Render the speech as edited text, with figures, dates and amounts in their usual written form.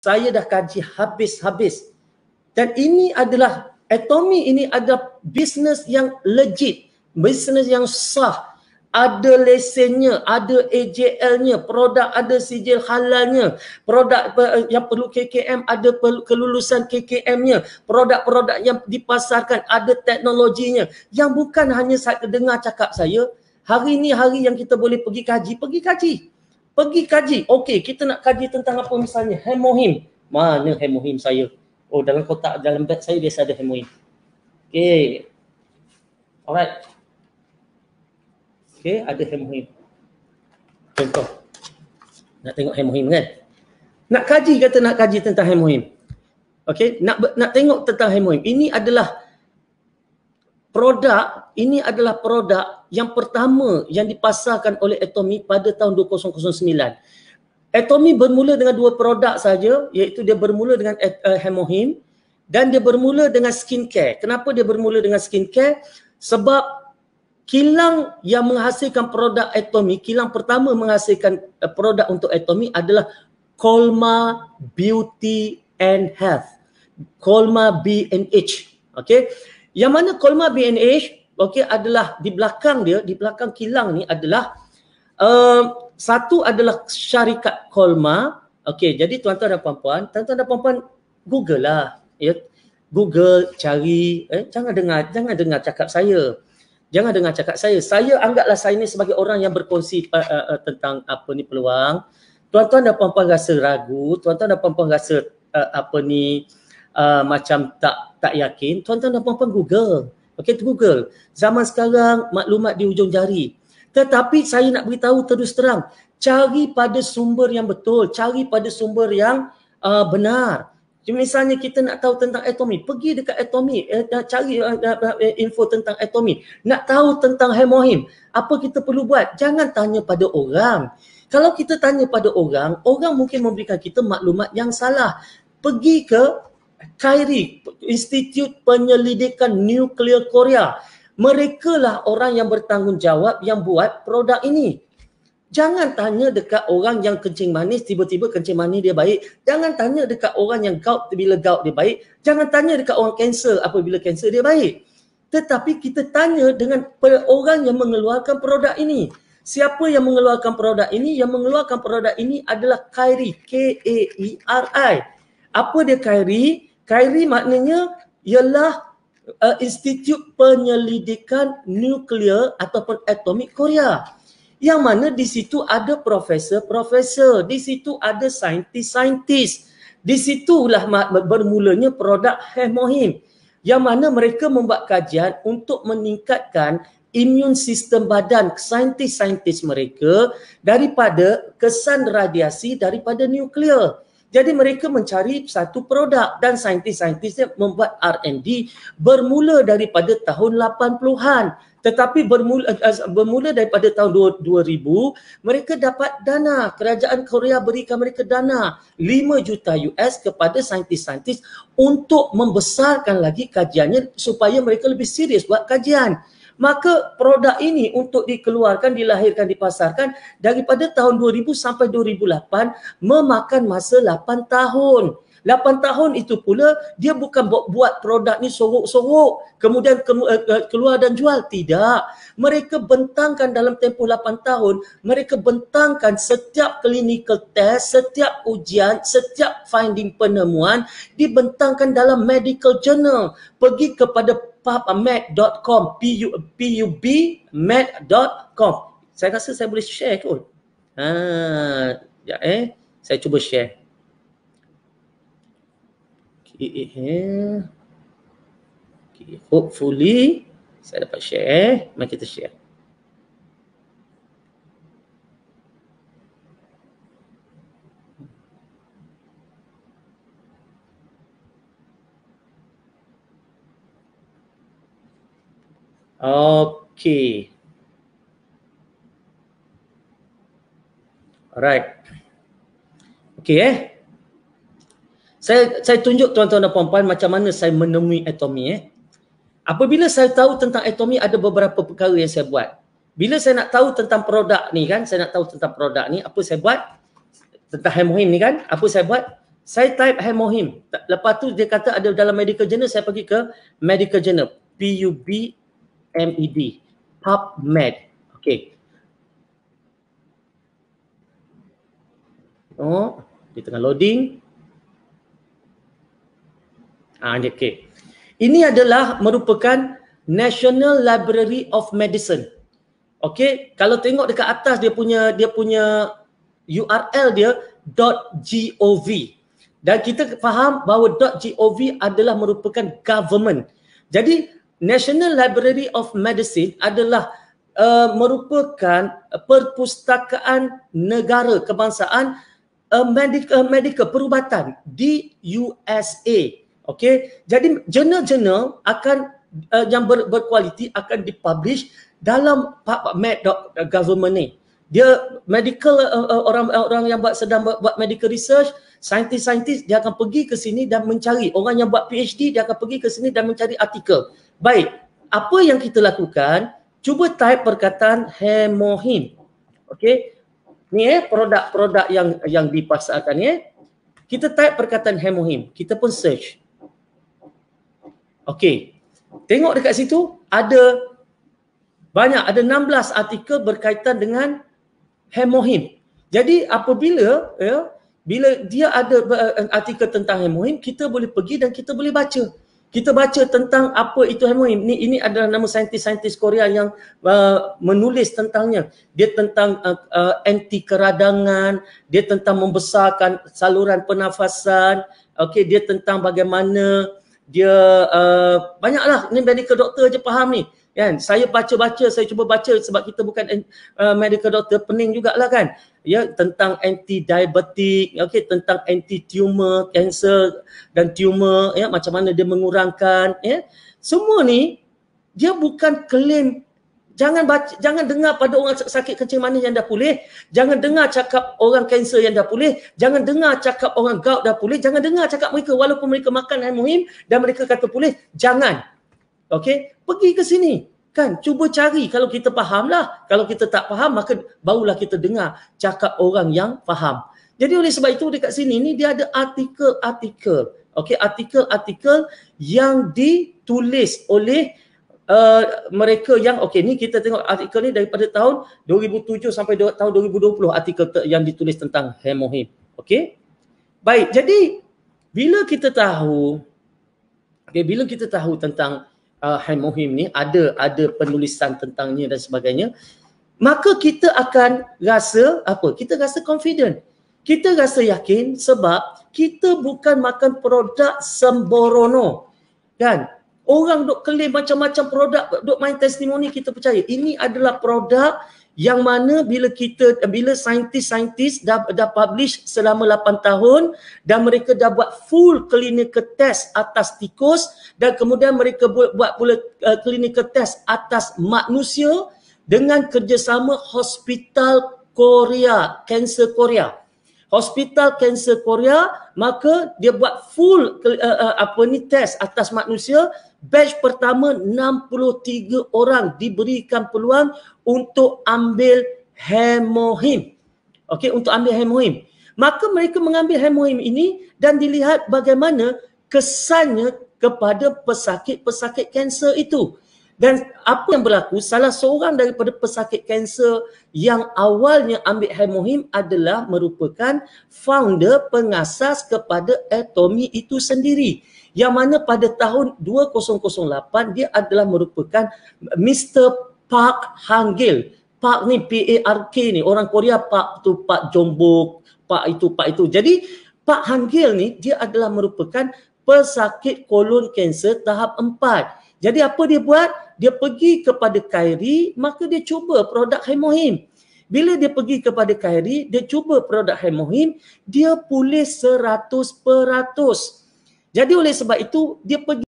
saya dah kaji habis-habis. Dan ini adalah, Atomy ini adalah bisnes yang legit, bisnes yang sah. Ada lesennya, ada AJL-nya, produk ada sijil halalnya, produk yang perlu KKM ada kelulusan KKM-nya, produk-produk yang dipasarkan ada teknologinya. Yang bukan hanya saya dengar cakap saya, hari ni hari yang kita boleh pergi kaji, pergi kaji. Okey, kita nak kaji tentang apa misalnya, hemohim. Mana hemohim saya? Oh, dalam kotak, dalam beg saya biasa ada hemohim. Okey. Alright. Okey, ada hemohim. Contoh. Nak tengok hemohim kan? Nak kaji, kata nak kaji tentang hemohim. Okey, nak tengok tentang hemohim. Ini adalah produk yang pertama yang dipasarkan oleh Atomy pada tahun 2009. Atomy bermula dengan dua produk saja, iaitu dia bermula dengan hemohim dan dia bermula dengan skincare. Kenapa dia bermula dengan skincare? Sebab kilang yang menghasilkan produk Atomy, kilang pertama menghasilkan produk untuk Atomy adalah Kolma Beauty and Health. Kolma B&H. Okey. Yang mana Kolma B&H, okey, adalah di belakang dia, di belakang kilang ni adalah satu adalah syarikat Kolma. Okey, jadi tuan-tuan dan puan-puan Google lah, ya. Google cari, jangan dengar cakap saya. Jangan dengar cakap saya. Saya anggaplah saya ni sebagai orang yang berkongsi tentang apa ni peluang. Tuan-tuan dan puan-puan rasa ragu, tuan-tuan dan puan-puan rasa macam tak yakin, tuan-tuan dan puan-puan Google. Okey, Google. Zaman sekarang maklumat di hujung jari. Tetapi saya nak beritahu terus terang, cari pada sumber yang betul, cari pada sumber yang benar. Misalnya kita nak tahu tentang Atomy, pergi dekat Atomy, cari info tentang Atomy. Nak tahu tentang hemohim, apa kita perlu buat? Jangan tanya pada orang. Kalau kita tanya pada orang mungkin memberikan kita maklumat yang salah. Pergi ke KAIRI, Institut Penyelidikan Nuklear Korea. Mereka lah orang yang bertanggungjawab yang buat produk ini. Jangan tanya dekat orang yang kencing manis, tiba-tiba kencing manis dia baik. Jangan tanya dekat orang yang gout, bila gout dia baik. Jangan tanya dekat orang kanser, apabila kanser dia baik. Tetapi kita tanya dengan orang yang mengeluarkan produk ini. Siapa yang mengeluarkan produk ini? Yang mengeluarkan produk ini adalah KAIRI, K-A-I-R-I. Apa dia KAIRI? KAIRI maknanya ialah Institut Penyelidikan Nuklear ataupun Atomik Korea. Yang mana di situ ada profesor-profesor, di situ ada saintis-saintis. Di situlah bermulanya produk hemohim. Yang mana mereka membuat kajian untuk meningkatkan imun sistem badan saintis-saintis mereka daripada kesan radiasi daripada nuklear. Jadi mereka mencari satu produk dan saintis-saintisnya membuat R&D bermula daripada tahun 80-an. Tetapi bermula daripada tahun 2000, mereka dapat dana. Kerajaan Korea berikan mereka dana 5 juta US kepada saintis-saintis untuk membesarkan lagi kajiannya supaya mereka lebih serius buat kajian. Maka produk ini untuk dikeluarkan, dilahirkan, dipasarkan daripada tahun 2000 sampai 2008 memakan masa 8 tahun. 8 tahun itu pula dia bukan buat produk ni sorok-sorok kemudian keluar dan jual. Tidak. Mereka bentangkan dalam tempoh 8 tahun, mereka bentangkan setiap clinical test, setiap ujian, setiap finding penemuan dibentangkan dalam medical journal. Pergi kepada pubmed.com, pubmed.com. Saya rasa saya boleh share kot. Saya cuba share. Okay, hopefully saya dapat share. Mari kita share. Okay. Alright. Okay Saya tunjuk tuan-tuan dan puan-puan macam mana saya menemui Atomy. Apabila saya tahu tentang Atomy, ada beberapa perkara yang saya buat. Bila saya nak tahu tentang produk ni kan, saya nak tahu tentang produk ni, apa saya buat? Tentang hemohim ni kan, apa saya buat? Saya type hemohim. Lepas tu dia kata ada dalam medical journal, saya pergi ke medical journal. PubMed. PubMed. Okey. Oh, dia tengah loading. Okey. Ini adalah merupakan National Library of Medicine. Okey, kalau tengok dekat atas dia punya URL dia .gov. Dan kita faham bahawa .gov adalah merupakan government. Jadi National Library of Medicine adalah merupakan perpustakaan negara kebangsaan medical perubatan di USA. Okey, jadi jurnal-jurnal akan yang berkualiti akan dipublish dalam PubMed government ni. Dia medical orang yang sedang buat medical research, saintis-saintis dia akan pergi ke sini dan mencari. Orang yang buat PhD dia akan pergi ke sini dan mencari artikel. Baik, apa yang kita lakukan? Cuba type perkataan hemohim. Okey. Ni produk-produk yang dipasarkan ni. Kita type perkataan hemohim. Kita pun search. Okey. Tengok dekat situ ada banyak, ada 16 artikel berkaitan dengan hemohim. Jadi apabila bila dia ada artikel tentang hemohim, kita boleh pergi dan kita boleh baca. Kita baca tentang apa itu hemohim. Ini adalah nama saintis-saintis Korea yang menulis tentangnya. Dia tentang anti keradangan, dia tentang membesarkan saluran pernafasan. Okey, dia tentang bagaimana dia banyaklah, ni medical doctor je faham ni kan. Saya baca-baca, saya cuba baca sebab kita bukan medical doctor, pening jugalah kan. Ya, tentang anti diabetik, okey, tentang anti tumor, kanser dan tumor, ya, macam mana dia mengurangkan, ya. Semua ni dia bukan claim. Jangan dengar pada orang sakit kencing manis yang dah pulih, jangan dengar cakap orang kanser yang dah pulih, jangan dengar cakap orang gout dah pulih, jangan dengar cakap mereka walaupun mereka makan hemohim dan mereka kata pulih, jangan. Okey, pergi ke sini kan, cuba cari. Kalau kita fahamlah, kalau kita tak faham maka barulah kita dengar cakap orang yang faham. Jadi oleh sebab itu dekat sini ni dia ada artikel-artikel. Okey, artikel-artikel yang ditulis oleh mereka yang, okey, ni kita tengok artikel ni daripada tahun 2007 sampai tahun 2020 artikel yang ditulis tentang hemohim. Okey. Baik, jadi bila kita tahu tentang hemohim ni, ada penulisan tentangnya dan sebagainya, maka kita akan rasa apa? Kita rasa confident. Kita rasa yakin sebab kita bukan makan produk sembrono. Kan? Orang duk claim macam-macam produk, duk main testimoni, kita percaya. Ini adalah produk yang mana bila saintis-saintis dah publish selama 8 tahun dan mereka dah buat full clinical test atas tikus dan kemudian mereka buat pula clinical test atas manusia dengan kerjasama Hospital Korea, Cancer Korea. Hospital Cancer Korea, maka dia buat full test atas manusia. Batch pertama 63 orang diberikan peluang untuk ambil hemohim. Okey, untuk ambil hemohim. Maka mereka mengambil hemohim ini dan dilihat bagaimana kesannya kepada pesakit-pesakit kanser itu. Dan apa yang berlaku, salah seorang daripada pesakit kanser yang awalnya ambil hemohim adalah merupakan founder, pengasas kepada Atomy itu sendiri. Yang mana pada tahun 2008 dia adalah merupakan Mr. Park Hang-gil. Park ni P-A-R-K ni, orang Korea Park tu Pak Jombok, Pak itu. Jadi Park Hang-gil ni dia adalah merupakan pesakit kolon kanser tahap 4. Jadi apa dia buat? Dia pergi kepada KAIRI, maka dia cuba produk hemohim. Bila dia pergi kepada KAIRI, dia cuba produk hemohim, dia pulih 100%. Jadi oleh sebab itu dia pergi